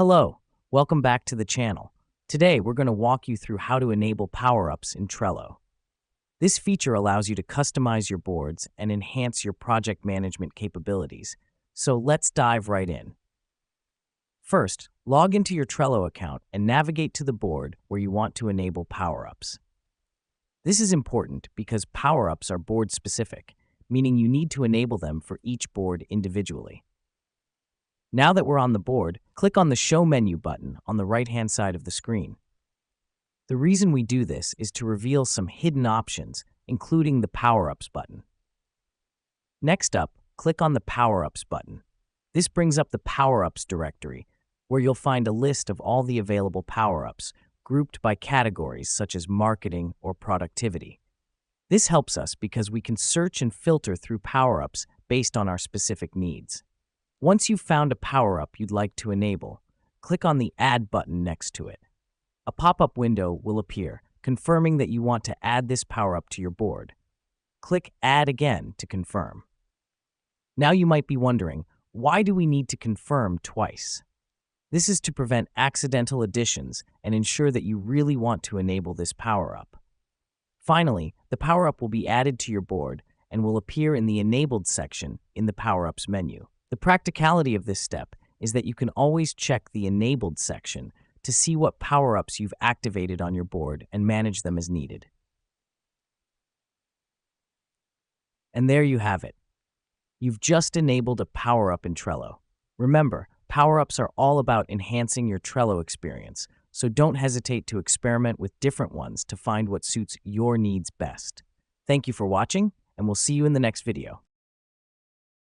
Hello, welcome back to the channel. Today, we're going to walk you through how to enable power-ups in Trello. This feature allows you to customize your boards and enhance your project management capabilities. So let's dive right in. First, log into your Trello account and navigate to the board where you want to enable power-ups. This is important because power-ups are board-specific, meaning you need to enable them for each board individually. Now that we're on the board, click on the Show menu button on the right-hand side of the screen. The reason we do this is to reveal some hidden options, including the Power-Ups button. Next up, click on the Power-Ups button. This brings up the Power-Ups directory, where you'll find a list of all the available power-ups, grouped by categories such as marketing or productivity. This helps us because we can search and filter through power-ups based on our specific needs. Once you've found a power-up you'd like to enable, click on the Add button next to it. A pop-up window will appear, confirming that you want to add this power-up to your board. Click Add again to confirm. Now you might be wondering, why do we need to confirm twice? This is to prevent accidental additions and ensure that you really want to enable this power-up. Finally, the power-up will be added to your board and will appear in the Enabled section in the Power-Ups menu. The practicality of this step is that you can always check the Enabled section to see what power-ups you've activated on your board and manage them as needed. And there you have it. You've just enabled a power-up in Trello. Remember, power-ups are all about enhancing your Trello experience, so don't hesitate to experiment with different ones to find what suits your needs best. Thank you for watching, and we'll see you in the next video.